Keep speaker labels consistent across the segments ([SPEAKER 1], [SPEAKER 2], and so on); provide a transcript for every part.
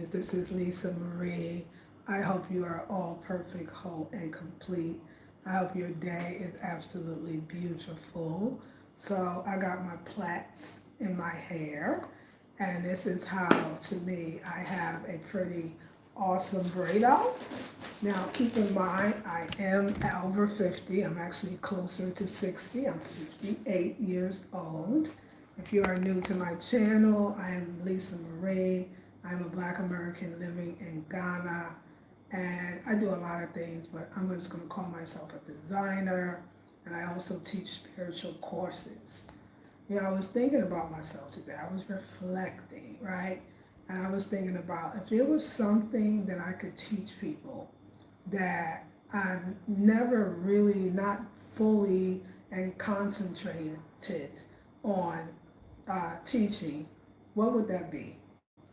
[SPEAKER 1] beings. This is Lisa Marie. I hope you are all perfect, whole, and complete. I hope your day is absolutely beautiful. So I got my plaits in my hair, and this is how, to me, I have a pretty awesome braid out. Now, keep in mind, I am over 50. I'm actually closer to 60. I'm 58 years old. If you are new to my channel, I am Lisa Marie. I'm a Black American living in Ghana, and I do a lot of things, but I'm just going to call myself a designer, and I also teach spiritual courses. You know, I was thinking about myself today. I was reflecting, right? And I was thinking about if there was something that I could teach people that I've never really not fully and concentrated on teaching, what would that be?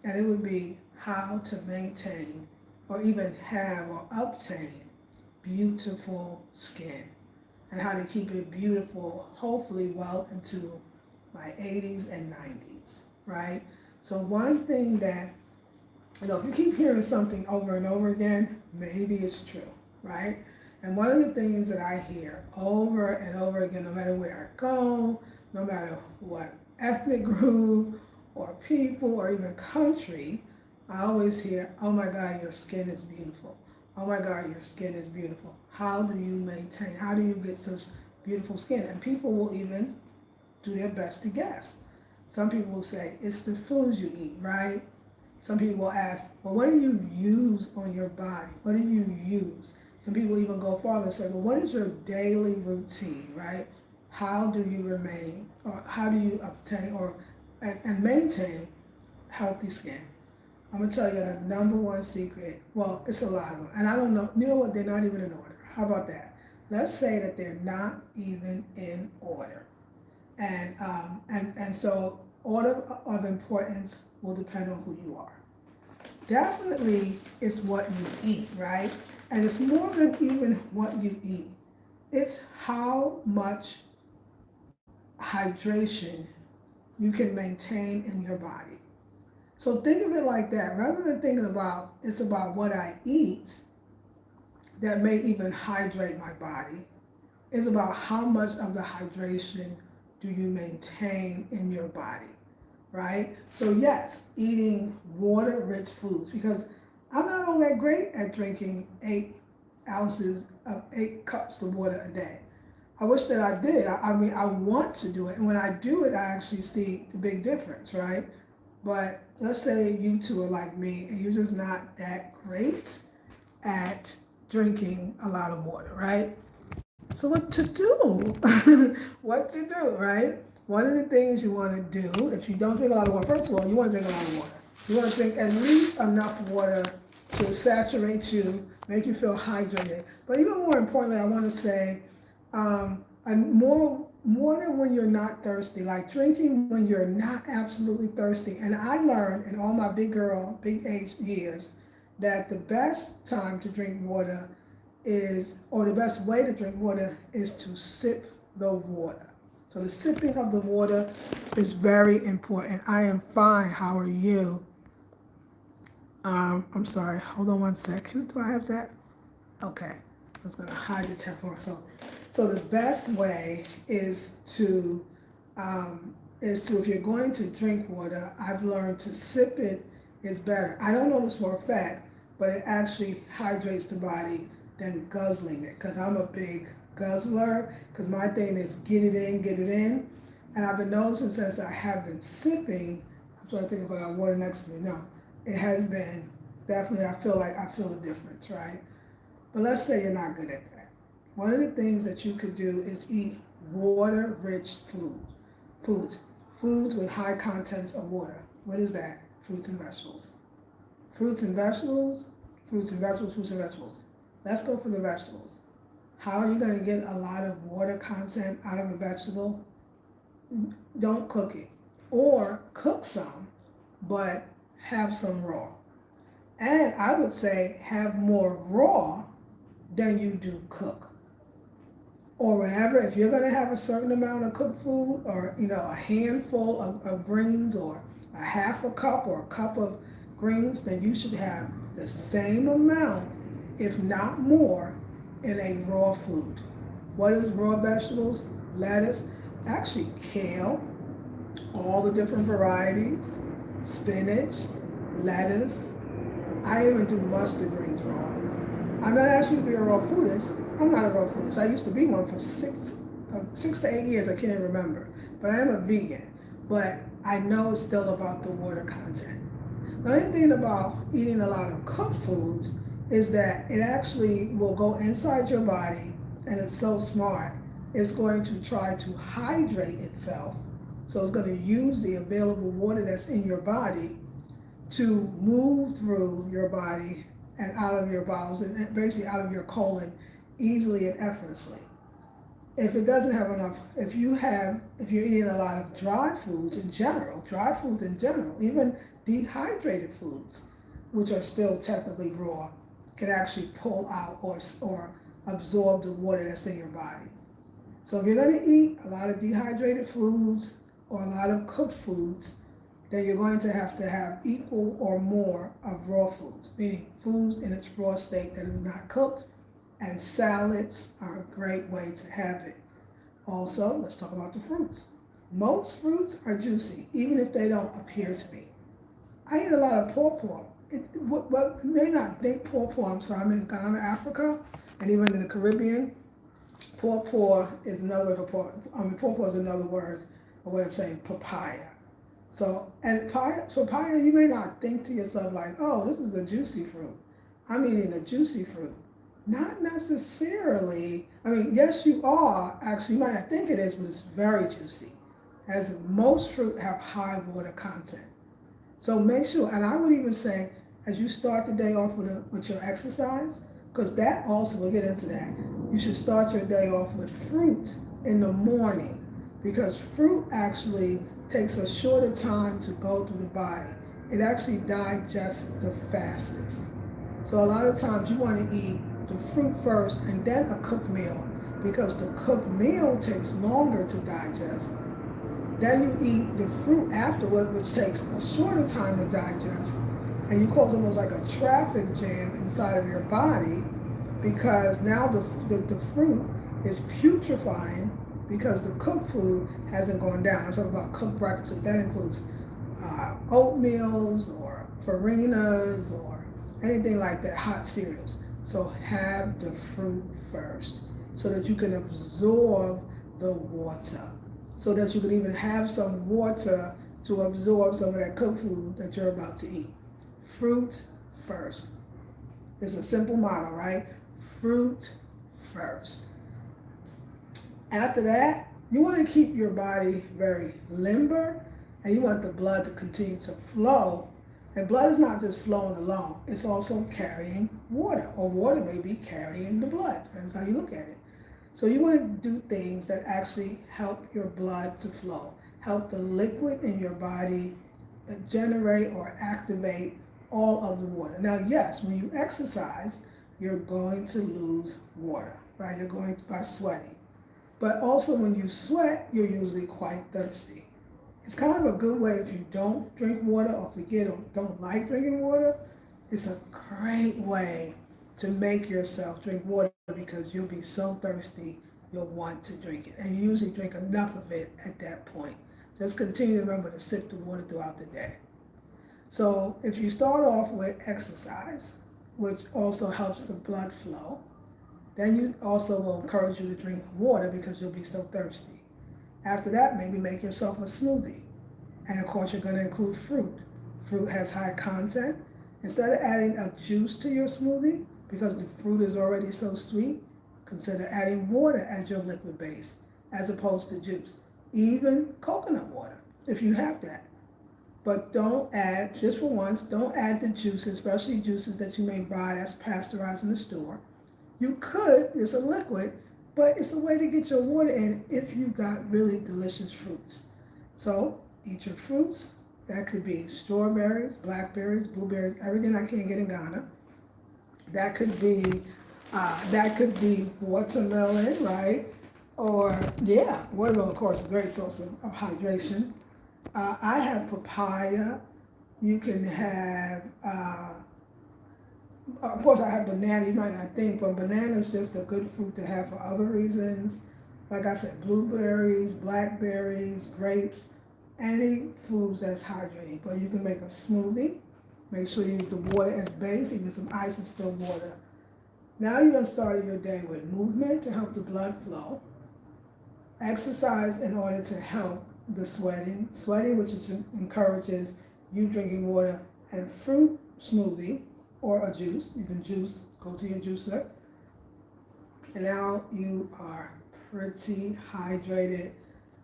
[SPEAKER 1] And it would be how to maintain or even have or obtain beautiful skin and how to keep it beautiful, hopefully well into my 80s and 90s, right? So one thing that, if you keep hearing something over and over again, maybe it's true, right? And one of the things that I hear over and over again, no matter where I go, no matter what ethnic group or people or even country, I always hear, oh my God, your skin is beautiful. Oh my God, your skin is beautiful. How do you maintain, how do you get such beautiful skin? And people will even do their best to guess. Some people will say, it's the foods you eat, right? Some people will ask, well, what do you use on your body? What do you use? Some people even go farther and say, well, what is your daily routine, right? How do you remain, or how do you obtain and maintain healthy skin? I'm going to tell you the number one secret. Well, it's a lot of them. And I don't know, you know what, they're not even in order. How about that? Let's say that they're not even in order. And so order of importance will depend on who you are. Definitely it's what you eat, right? And it's more than even what you eat. It's how much hydration you can maintain in your body. So think of it like that. Rather than thinking about it's about what I eat that may even hydrate my body, it's about how much of the hydration do you maintain in your body, right? So yes, eating water-rich foods, because I'm not all that great at drinking 8 cups of water a day. I wish that I did. I mean, I want to do it. And when I do it, I actually see the big difference, right? But let's say you two are like me and you're just not that great at drinking a lot of water, right? So what to do? What to do, right? One of the things you want to do, if you don't drink a lot of water, first of all, you want to drink a lot of water. You want to drink at least enough water to saturate you, make you feel hydrated. But even more importantly, I want to say, and more water when you're not thirsty, like drinking when you're not absolutely thirsty. And I learned in all my big age years, that the best time to drink water is, or the best way to drink water is to sip the water. So the sipping of the water is very important. I am fine. How are you? I'm sorry. Hold on one second. Do I have that? Okay. I was going to hide the temperature. So the best way is to, if you're going to drink water, I've learned to sip it is better. I don't know this for a fact, but it actually hydrates the body than guzzling it, because I'm a big guzzler, because my thing is get it in. And I've been noticing since I have been sipping, I'm trying to think if I got water next to me. No, it has been definitely, I feel a difference, right? But let's say you're not good at that. One of the things that you could do is eat water-rich foods with high contents of water. What is that? Fruits and vegetables. Fruits and vegetables. Let's go for the vegetables. How are you going to get a lot of water content out of a vegetable? Don't cook it. Or cook some, but have some raw. And I would say have more raw than you do cook. Or whenever, if you're going to have a certain amount of cooked food, or a handful of greens, or a half a cup or a cup of greens, then you should have the same amount, if not more, in a raw food. What is raw vegetables? Lettuce, actually kale, all the different varieties, spinach, lettuce. I even do mustard greens raw. I'm not asking you to be a raw foodist. I'm not a raw foodist. I used to be one for 6 to 8 years. I can't even remember. But I am a vegan. But I know it's still about the water content. The only thing about eating a lot of cooked foods is that it actually will go inside your body, and it's so smart. It's going to try to hydrate itself. So it's going to use the available water that's in your body to move through your body and out of your bowels and basically out of your colon easily and effortlessly. If it doesn't have enough, if you're eating a lot of dry foods in general, even dehydrated foods, which are still technically raw, can actually pull out or absorb the water that's in your body. So if you're going to eat a lot of dehydrated foods or a lot of cooked foods, then you're going to have equal or more of raw foods, meaning foods in its raw state that is not cooked, and salads are a great way to have it. Also, let's talk about the fruits. Most fruits are juicy, even if they don't appear to be. I eat a lot of pawpaw. You may not think pawpaw, I'm in Ghana, Africa, and even in the Caribbean. Pawpaw is another pawpaw is another word, a way of saying papaya. So, and papaya, you may not think to yourself like, oh, this is a juicy fruit. I'm eating a juicy fruit. Not necessarily. I mean, yes, you are. Actually, you might not think it is, but it's very juicy. As most fruit have high water content. So make sure, and I would even say, as you start the day off with your exercise, because that also, we'll get into that, you should start your day off with fruit in the morning, because fruit actually takes a shorter time to go through the body. It actually digests the fastest. So a lot of times you want to eat the fruit first and then a cooked meal, because the cooked meal takes longer to digest. Then you eat the fruit afterward, which takes a shorter time to digest, and you cause almost like a traffic jam inside of your body, because now the fruit is putrefying because the cooked food hasn't gone down. I'm talking about cooked breakfast. That includes oatmeals or farinas or anything like that, hot cereals. So have the fruit first so that you can absorb the water, so that you can even have some water to absorb some of that cooked food that you're about to eat. Fruit first. It's a simple model, right? Fruit first. After that, you want to keep your body very limber, and you want the blood to continue to flow. And blood is not just flowing along, it's also carrying water, or water may be carrying the blood, depends how you look at it. So you want to do things that actually help your blood to flow, help the liquid in your body generate or activate all of the water. Now, yes, when you exercise, you're going to lose water, right? You're going to by sweating. But also when you sweat, you're usually quite thirsty. It's kind of a good way if you don't drink water or forget or don't like drinking water. It's a great way to make yourself drink water, because you'll be so thirsty you'll want to drink it. And you usually drink enough of it at that point. Just continue to remember to sip the water throughout the day. So if you start off with exercise, which also helps the blood flow, then you also will encourage you to drink water because you'll be so thirsty. After that, maybe make yourself a smoothie. And of course, you're going to include fruit. Fruit has high content. Instead of adding a juice to your smoothie, because the fruit is already so sweet, consider adding water as your liquid base, as opposed to juice. Even coconut water, if you have that. But don't add, just for once, don't add the juices, especially juices that you may buy that's pasteurized in the store. You could, it's a liquid, but it's a way to get your water in if you got really delicious fruits. So eat your fruits. That could be strawberries, blackberries, blueberries, everything I can't get in Ghana. That could be watermelon, right? Or watermelon, of course, is a great source of hydration. I have papaya, You can have, of course, I have banana. You might not think, but banana is just a good fruit to have for other reasons. Like I said, blueberries, blackberries, grapes, any foods that's hydrating. But you can make a smoothie. Make sure you use the water as base, even some ice and still water. Now you're going to start your day with movement to help the blood flow, exercise in order to help the sweating which encourages you drinking water, and fruit smoothie or a juice. You can go to your juicer. And now you are pretty hydrated.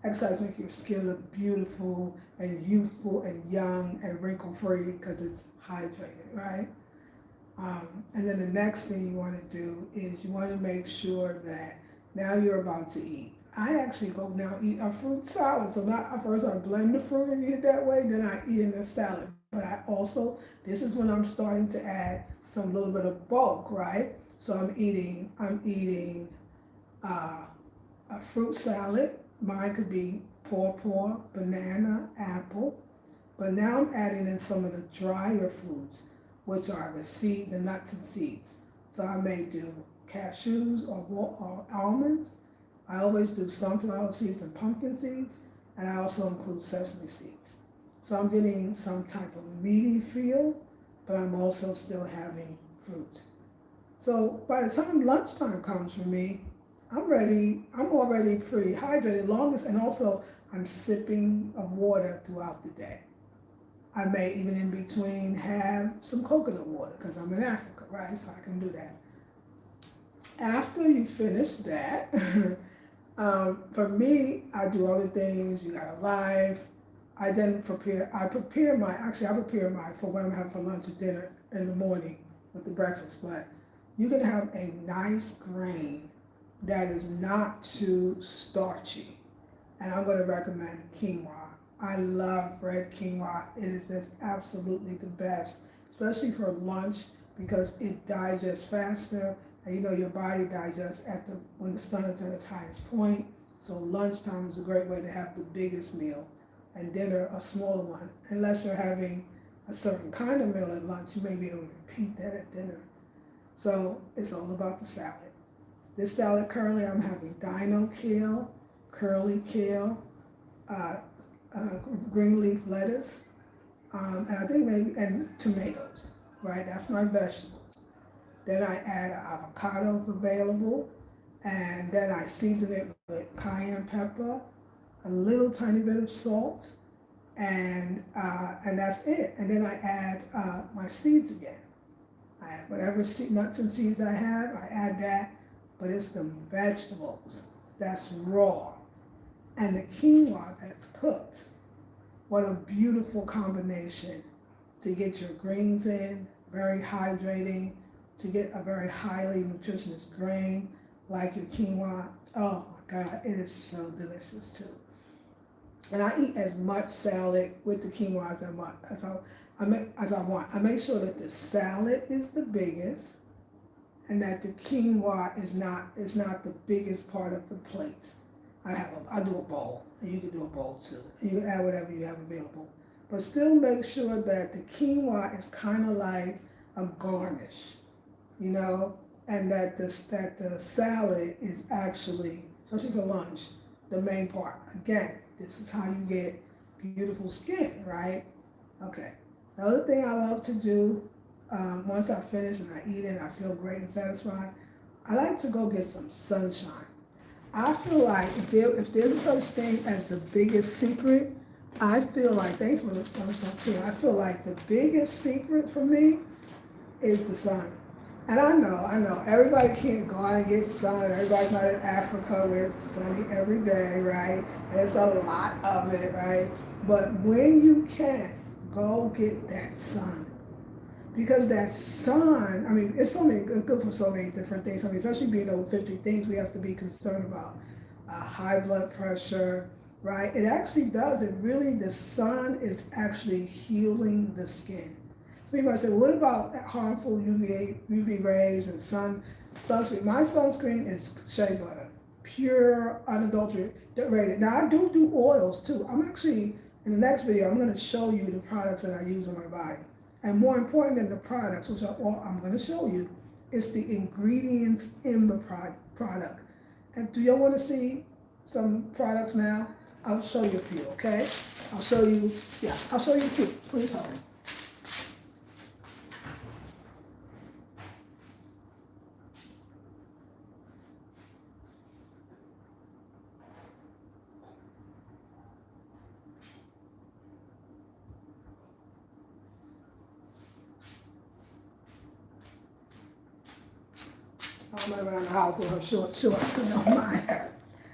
[SPEAKER 1] Exercise makes your skin look beautiful and youthful and young and wrinkle free because it's hydrated, right? And then the next thing you want to do is you want to make sure that now you're about to eat. I actually go now eat a fruit salad. So not first I blend the fruit and eat it that way, then I eat it in a salad. But I also, this is when I'm starting to add some little bit of bulk, right? So I'm eating a fruit salad. Mine could be pawpaw, banana, apple. But now I'm adding in some of the drier foods, which are the nuts and seeds. So I may do cashews or almonds. I always do sunflower seeds and pumpkin seeds, and I also include sesame seeds. So I'm getting some type of meaty feel, but I'm also still having fruit. So by the time lunchtime comes for me, I'm already pretty hydrated, and also I'm sipping of water throughout the day. I may even in between have some coconut water because I'm in Africa, right? So I can do that. After you finish that, for me, I do other things. You got a life. I prepare my, for what I'm having for lunch or dinner in the morning with the breakfast. But you can have a nice grain that is not too starchy. And I'm going to recommend quinoa. I love red quinoa. It is just absolutely the best, especially for lunch because it digests faster. And you know your body digests when the sun is at its highest point. So lunchtime is a great way to have the biggest meal, and dinner a smaller one. Unless you're having a certain kind of meal at lunch, you may be able to repeat that at dinner. So it's all about the salad. This salad currently I'm having dino kale, curly kale, green leaf lettuce, and I think and tomatoes, right? That's my vegetables. Then I add avocado if available, and then I season it with cayenne pepper, a little tiny bit of salt, and that's it. And then I add my seeds again. I add whatever nuts and seeds I have, I add that, but it's the vegetables that's raw and the quinoa that's cooked. What a beautiful combination to get your greens in, very hydrating, to get a very highly nutritious grain like your quinoa. Oh my God, it is so delicious too. And I eat as much salad with the quinoa as I want. I make sure that the salad is the biggest and that the quinoa is not the biggest part of the plate. I do a bowl, and you can do a bowl too. And you can add whatever you have available. But still make sure that the quinoa is kind of like a garnish, you know, and that the salad is actually, especially for lunch, the main part. Again, this is how you get beautiful skin, right? Okay. The other thing I love to do, once I finish and I eat it and I feel great and satisfied, I like to go get some sunshine. I feel like if there's a such thing as the biggest secret, I feel like, thanks for the thumbs up too, I feel like the biggest secret for me is the sun. And I know, everybody can't go out and get sun. Everybody's not in Africa where it's sunny every day, right? And it's a lot of it, right? But when you can, go get that sun. Because that sun, I mean, it's good for so many different things. I mean, especially being over 50 things we have to be concerned about. High blood pressure, right? It actually does. The sun is actually healing the skin. So you might say, what about harmful UV rays and sunscreen? My sunscreen is shea butter, pure, unadulterated. Now I do oils too. I'm actually In the next video, I'm going to show you the products that I use on my body. And more important than the products, which I'm going to show you, is the ingredients in the product. And do y'all want to see some products now? I'll show you a few, okay? I'll show you a few. Please hold. I'm around the house with her shorts and on my hair.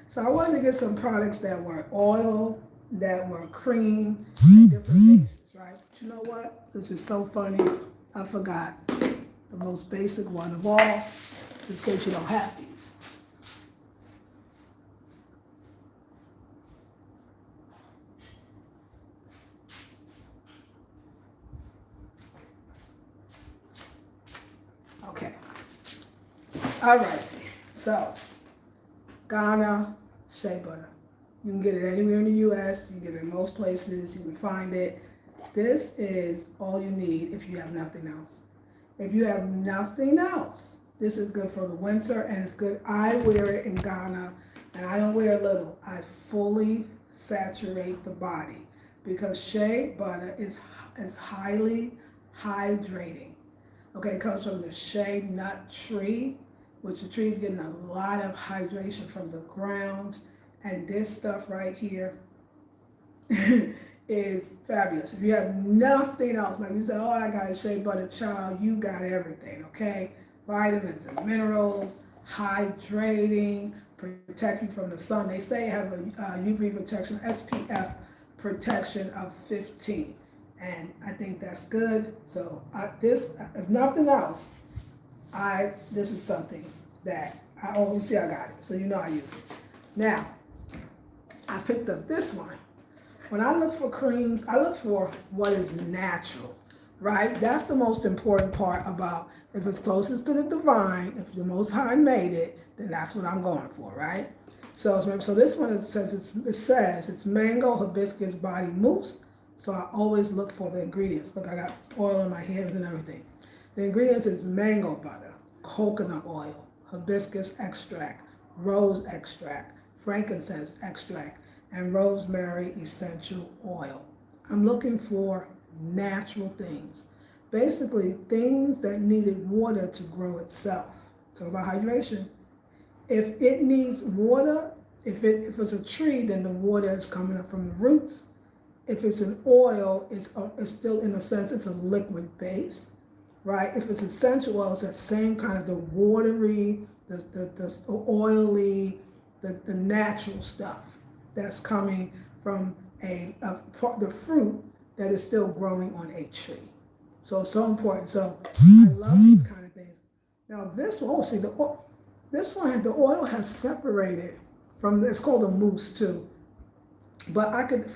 [SPEAKER 1] So I wanted to get some products that were oil, that were cream, and different bases, right? But you know what? Which is so funny. I forgot the most basic one of all, just in case you don't have these. Okay. All right. So, Ghana shea butter. You can get it anywhere in the U.S. You can get it in most places. You can find it. This is all you need if you have nothing else. If you have nothing else, this is good for the winter and it's good. I wear it in Ghana and I don't wear a little. I fully saturate the body because shea butter is highly hydrating. Okay, it comes from the shea nut tree, which the tree is getting a lot of hydration from the ground. And this stuff right here is fabulous. If you have nothing else, like you say, oh, I got a shea butter, child, you got everything, okay? Vitamins and minerals, hydrating, protect you from the sun. They say have a UV protection, SPF protection of 15. And I think that's good. So if nothing else, this is something that I always see I got it. So you know I use it. Now, I picked up this one. When I look for creams, I look for what is natural, right? That's the most important part about if it's closest to the divine, if the Most High made it, then that's what I'm going for, right? So this one it says it's mango hibiscus body mousse. So I always look for the ingredients. Look, I got oil in my hands and everything. The ingredients is mango butter, coconut oil, hibiscus extract, rose extract, frankincense extract, and rosemary essential oil. I'm looking for natural things. Basically, things that needed water to grow itself. Talk about hydration. If it needs water, if it's a tree, then the water is coming up from the roots. If it's an oil, it's still, in a sense, it's a liquid base, right? If it's essential oil, it's that same kind of the watery, the oily, the natural stuff that's coming from the fruit that is still growing on a tree. So it's so important. So I love these kind of things. Now this one, the oil has separated from, it's called a mousse too. But I could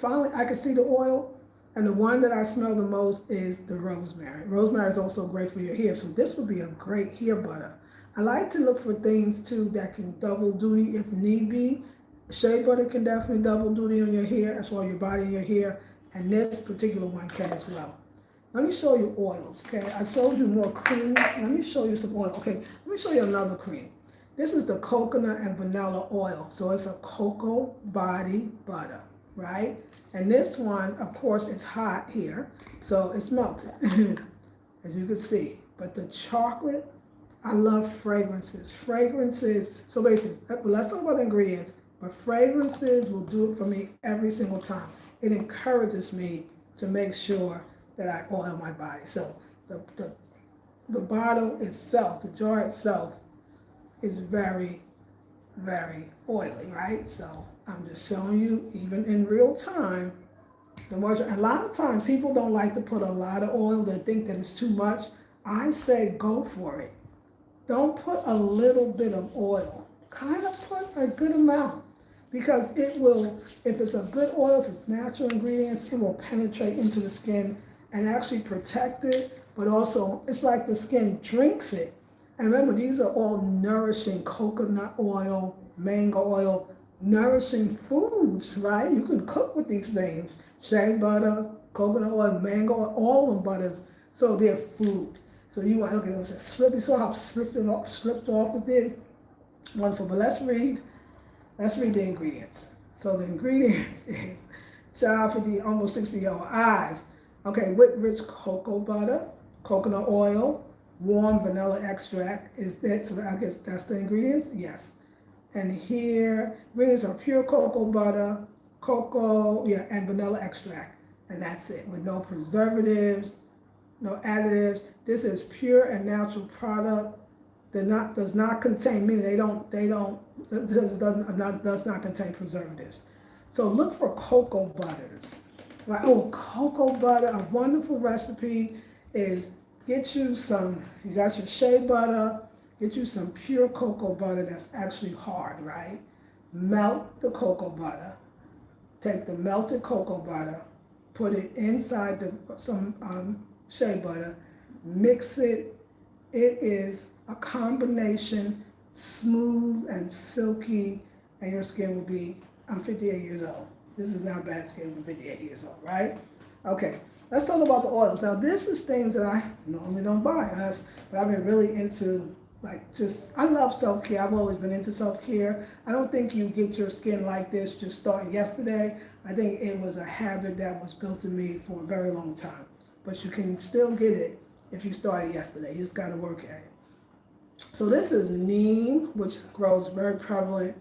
[SPEAKER 1] see the oil, and the one that I smell the most is the rosemary. Rosemary is also great for your hair, so this would be a great hair butter. I like to look for things too that can double duty if need be. Shea butter can definitely double duty on your hair, as well as your body and your hair, and this particular one can as well. Let me show you oils, okay? I showed you more creams. Let me show you some oil. Okay, let me show you another cream. This is the coconut and vanilla oil. So it's a cocoa body butter, right? And this one, of course, is hot here, so it's melted, as you can see. But the chocolate, I love fragrances. Fragrances, so basically, let's talk about the ingredients, but fragrances will do it for me every single time. It encourages me to make sure that I oil my body. So the bottle itself, the jar itself, is very, very oily, right? So I'm just showing you, even in real time, a lot of times people don't like to put a lot of oil. They think that it's too much. I say go for it. Don't put a little bit of oil. Kind of put a good amount, because it will, if it's a good oil, if it's natural ingredients, it will penetrate into the skin and actually protect it, but also it's like the skin drinks it. And remember, these are all nourishing: coconut oil, mango oil, nourishing foods, right? You can cook with these things. Shea butter, coconut oil, mango oil, all of them butters. So they're food. So you want to look at those. Slip, you saw how slipped off it did? Wonderful. But let's read the ingredients. So the ingredients is child 50, almost 60-year-old eyes. Okay, with rich cocoa butter, coconut oil, warm vanilla extract. Is that, so I guess that's the ingredients? Yes. And here, ingredients are pure cocoa butter, cocoa, yeah, and vanilla extract. And that's it, with no preservatives, no additives. This is pure and natural product that does not contain, meaning does not contain preservatives. So look for cocoa butters. Like, oh, cocoa butter, a wonderful recipe is get you some, you got your shea butter, get you some pure cocoa butter that's actually hard, right? Melt the cocoa butter. Take the melted cocoa butter, put it inside some shea butter, mix it. It is a combination, smooth and silky, and your skin will be, I'm 58 years old. This is not bad skin for 58 years old, right? Okay, let's talk about the oils. Now, this is things that I normally don't buy, but I've been really into, I love self-care. I've always been into self-care. I don't think you get your skin like this just starting yesterday. I think it was a habit that was built in me for a very long time. But you can still get it if you started yesterday. You just got to work at it. So this is neem, which grows very prevalent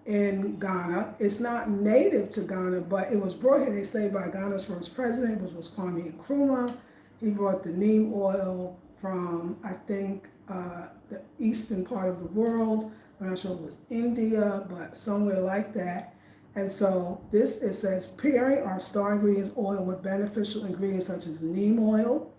[SPEAKER 1] in Ghana. It's not native to Ghana, but it was brought here, they say, by Ghana's first president, which was Kwame Nkrumah. He brought the neem oil from, I think, the eastern part of the world. I'm not sure if it was India, but somewhere like that. And so this, it says, pairing our star ingredients oil with beneficial ingredients such as neem oil,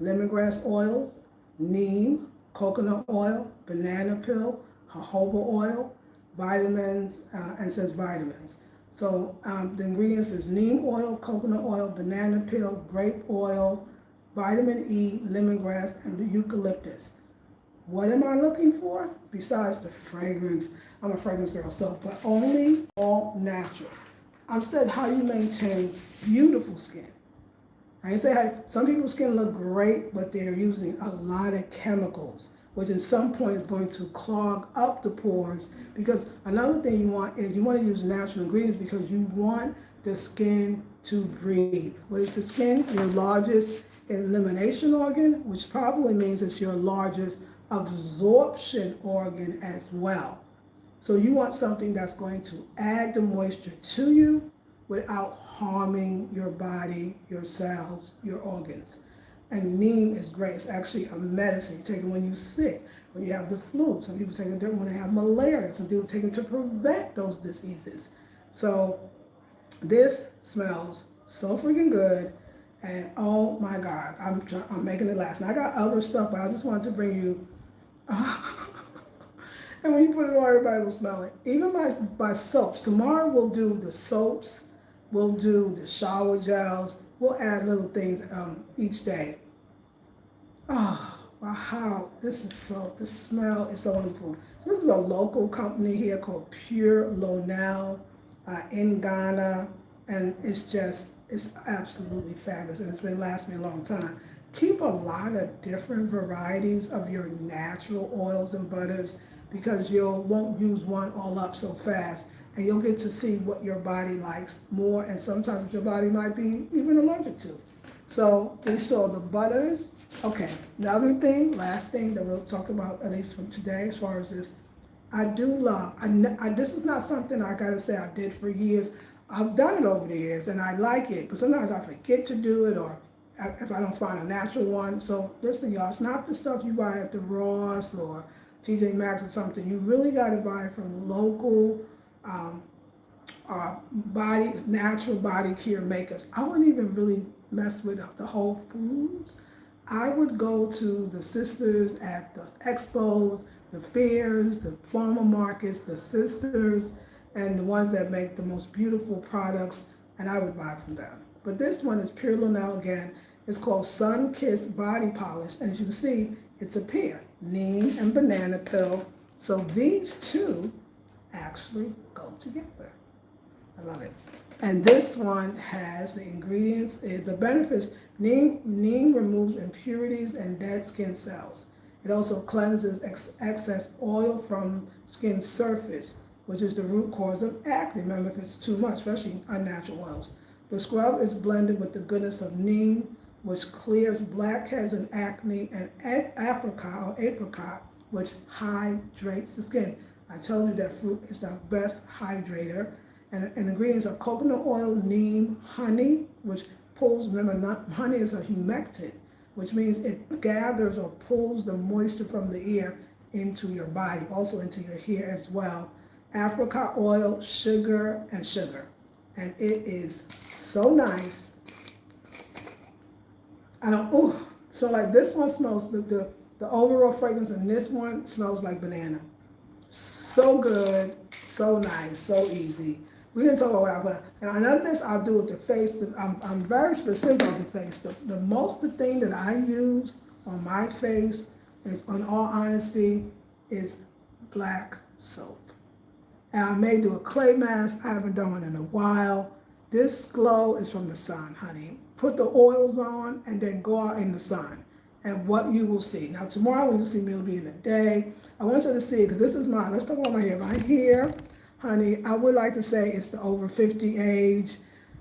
[SPEAKER 1] lemongrass oils, neem, coconut oil, banana peel, jojoba oil, vitamins, and it says vitamins. So the ingredients is neem oil, coconut oil, banana peel, grape oil, vitamin E, lemongrass, and the eucalyptus. What am I looking for? Besides the fragrance, I'm a fragrance girl, so, but only all natural. I said how you maintain beautiful skin. I say how some people's skin look great, but they're using a lot of chemicals, which at some point is going to clog up the pores. Because another thing you want is you want to use natural ingredients because you want the skin to breathe. What is the skin? Your largest elimination organ, which probably means it's your largest absorption organ as well. So you want something that's going to add the moisture to you without harming your body, your cells, your organs. And neem is great. It's actually a medicine. You take it when you're sick, when you have the flu. Some people take it when they have malaria. Some people take it to prevent those diseases. So this smells so freaking good. And oh my God, I'm making it last. Now I got other stuff, but I just wanted to bring you. And when you put it on, everybody will smell it. Even my soaps. Tomorrow we'll do the soaps. We'll do the shower gels. We'll add little things each day. Oh, wow. The smell is so wonderful. So this is a local company here called Pure Lonel in Ghana. And it's absolutely fabulous. And it's been lasting me a long time. Keep a lot of different varieties of your natural oils and butters because you won't use one all up so fast. And you'll get to see what your body likes more, and sometimes your body might be even allergic to. So we saw the butters. Okay, another thing, last thing that we'll talk about, at least for today, as far as this, I do love, this is not something I gotta say I did for years. I've done it over the years, and I like it, but sometimes I forget to do it, or if I don't find a natural one. So listen, y'all, it's not the stuff you buy at the Ross or TJ Maxx or something. You really gotta buy from local natural body care makers. I wouldn't even really mess with the Whole Foods. I would go to the sisters at the expos, the fairs, the farmer markets, the sisters, and the ones that make the most beautiful products, and I would buy from them. But this one is Pure Lonel again. It's called Sun Kiss Body Polish, and as you can see, it's a pair, neem and banana peel. So these two actually go together. I love it. And this one has the ingredients, the benefits. Neem removes impurities and dead skin cells. It also cleanses excess oil from skin surface, which is the root cause of acne. Remember, if it's too much, especially unnatural oils. The scrub is blended with the goodness of neem, which clears blackheads and acne, and apricot, which hydrates the skin. I told you that fruit is the best hydrator. And ingredients are coconut oil, neem, honey, which pulls, remember, honey is a humectant, which means it gathers or pulls the moisture from the ear into your body, also into your hair as well. Apricot oil, sugar, and sugar. And it is so nice. So like this one smells, the overall fragrance in this one smells like banana. So good, so nice, so easy. We didn't talk about what I put. Now, none of this I'll do with the face. I'm very specific on the face. The thing that I use on my face is, in all honesty, is black soap. And I may do a clay mask. I haven't done one in a while. This glow is from the sun, honey. Put the oils on and then go out in the sun. And what you will see. Now, tomorrow when you see me, it'll be in the day. I want you to see it because this is mine. Let's talk about my hair. My hair, honey, I would like to say it's the over 50 age.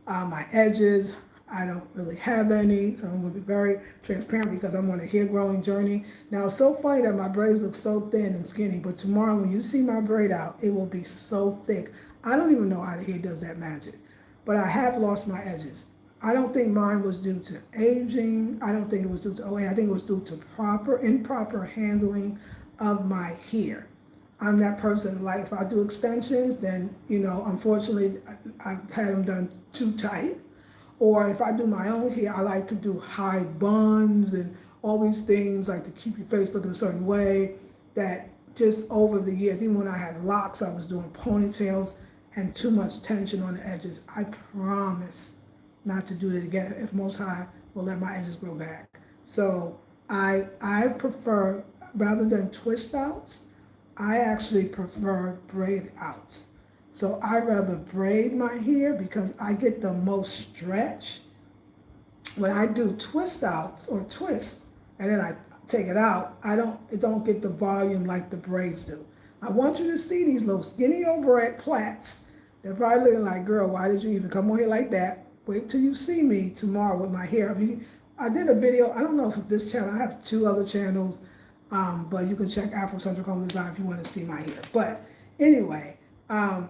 [SPEAKER 1] My edges, I don't really have any, so I'm going to be very transparent because I'm on a hair growing journey. Now, it's so funny that my braids look so thin and skinny, but tomorrow when you see my braid out, it will be so thick. I don't even know how the hair does that magic, but I have lost my edges. I don't think mine was due to aging. I don't think it was due to OA. I think it was due to improper handling of my hair. I'm that person, like if I do extensions, then, unfortunately, I've had them done too tight. Or if I do my own hair, I like to do high buns and all these things, like to keep your face looking a certain way, that just over the years, even when I had locks, I was doing ponytails and too much tension on the edges. I promise not to do that again, if Most High will let my edges grow back. So I prefer, rather than twist outs, I actually prefer braid outs. So I rather braid my hair because I get the most stretch. When I do twist outs or twist and then I take it out, it don't get the volume like the braids do. I want you to see these little skinny old braid plaits. They're probably looking like, girl, why did you even come on here like that? Wait till you see me tomorrow with my hair. I did a video, I don't know if this channel, I have 2 other channels, but you can check Afrocentrichomedesign if you want to see my hair. But anyway,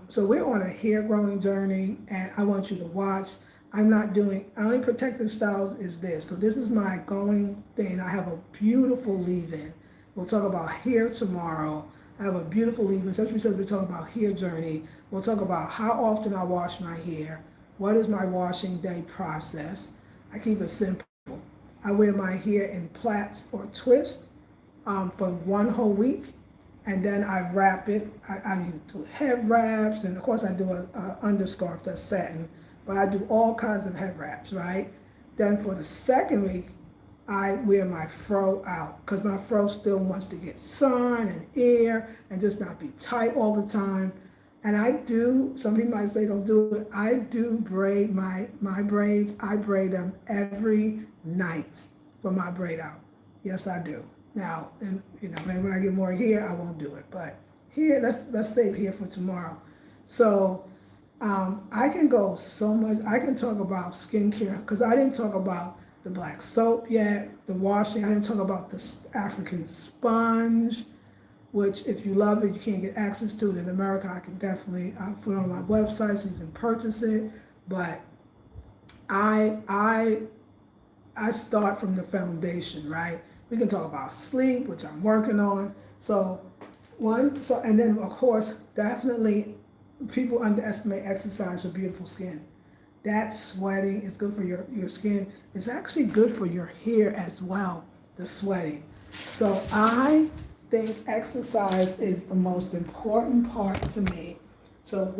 [SPEAKER 1] so we're on a hair growing journey and I want you to watch. Only protective styles is this. So this is my going thing. I have a beautiful leave-in. We'll talk about hair tomorrow. I have a beautiful leave-in. Since we said we're talking about hair journey, we'll talk about how often I wash my hair. What is my washing day process? I keep it simple. I wear my hair in plaits or twists for 1 whole week, and then I wrap it. I do head wraps, and of course I do an underscarf that's satin, but I do all kinds of head wraps, right? Then for the 2nd week, I wear my fro out because my fro still wants to get sun and air and just not be tight all the time. And some people might say don't do it, I do braid my braids. I braid them every night for my braid out. Yes, I do. Now, and maybe when I get more hair, I won't do it. But here, let's save hair for tomorrow. So I can go so much. I can talk about skincare because I didn't talk about the black soap yet, the washing. I didn't talk about the African sponge, which if you love it, you can't get access to it in America. I can definitely put it on my website so you can purchase it. But I start from the foundation, right? We can talk about sleep, which I'm working on. And then of course, definitely people underestimate exercise for beautiful skin. That sweating is good for your skin. It's actually good for your hair as well, the sweating. So I think exercise is the most important part to me. So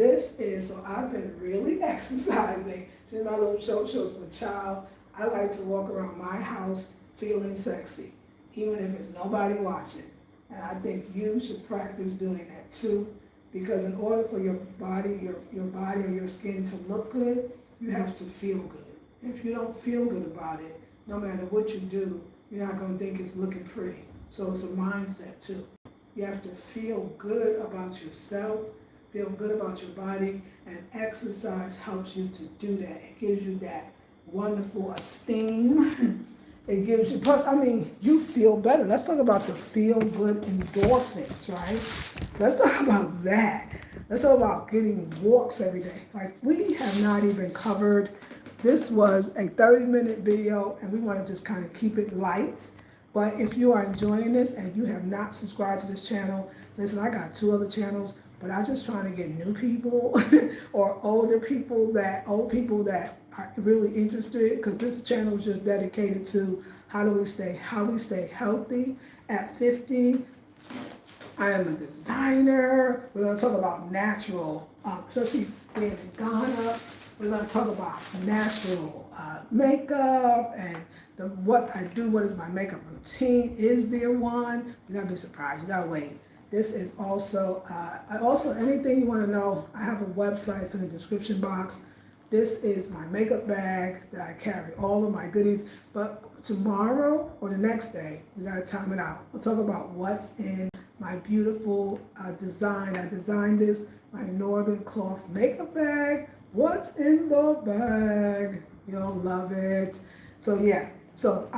[SPEAKER 1] I've been really exercising. She's my little show's for child. I like to walk around my house feeling sexy, even if there's nobody watching. And I think you should practice doing that too. because in order for your body, your body or your skin to look good, you have to feel good. If you don't feel good about it, no matter what you do, you're not going to think it's looking pretty. So it's a mindset too. You have to feel good about yourself, feel good about your body, and exercise helps you to do that. It gives you that wonderful esteem. It gives you, plus, I mean, you feel better. Let's talk about the feel-good endorphins, right? Let's talk about that. Let's talk about getting walks every day. Like, we have not even covered, this was a 30-minute video, and we want to just kind of keep it light. But if you are enjoying this and you have not subscribed to this channel, listen, I got 2 other channels, but I'm just trying to get new people or old people that are really interested, because this channel is just dedicated to how we stay healthy at 50. I am a designer. We're going to talk about natural, especially being in Ghana. We're going to talk about natural makeup and what I do. What is my makeup routine? Is there one? You're gonna be surprised. You gotta wait. This is also anything you want to know. I have a website. It's in the description box. This is my makeup bag that I carry all of my goodies. But tomorrow or the next day, we gotta time it out. We'll talk about what's in my beautiful design. I designed this, my Northern cloth makeup bag. What's in the bag? You'll love it. So yeah. So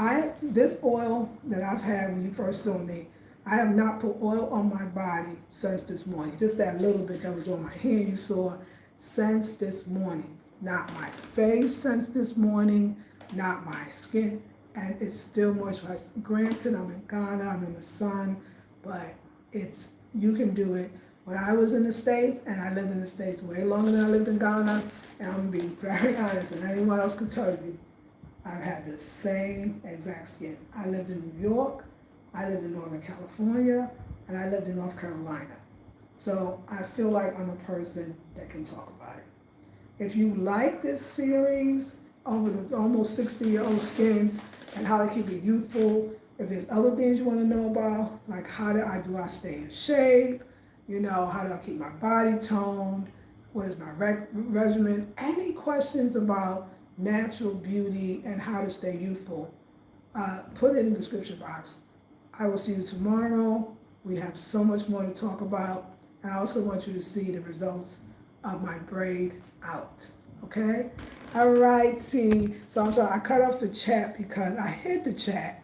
[SPEAKER 1] this oil that I've had when you first saw me, I have not put oil on my body since this morning. Just that little bit that was on my hand you saw since this morning. Not my face since this morning, not my skin, and it's still moisturized. Granted, I'm in Ghana, I'm in the sun, but you can do it. When I was in the States, and I lived in the States way longer than I lived in Ghana, and I'm gonna be very honest, and anyone else can tell you, I've had the same exact skin. I lived in New York, I lived in Northern California, and I lived in North Carolina. So I feel like I'm a person that can talk about it. If you like this series over the almost 60-year-old skin and how to keep it youthful, if there's other things you want to know about, like how do I stay in shape, how do I keep my body toned, what is my regimen, any questions about natural beauty and how to stay youthful, put it in the description box. I will see you tomorrow. We have so much more to talk about. And I also want you to see the results of my braid out. Okay? All right, see. So I'm sorry, I cut off the chat because I hid the chat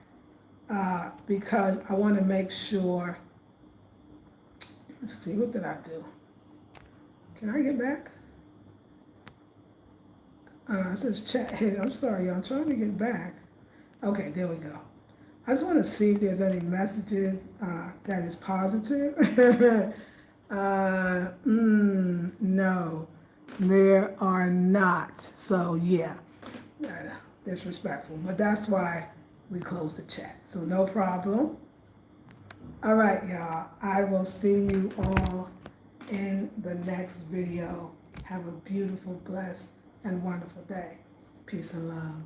[SPEAKER 1] because I want to make sure. Let's see, what did I do? Can I get back? It says chat hit. I'm sorry, y'all. I'm trying to get back. Okay, there we go. I just want to see if there's any messages that is positive. No, there are not. So yeah, disrespectful. But that's why we closed the chat. So no problem. All right, y'all. I will see you all in the next video. Have a beautiful, blessed, and wonderful day. Peace and love.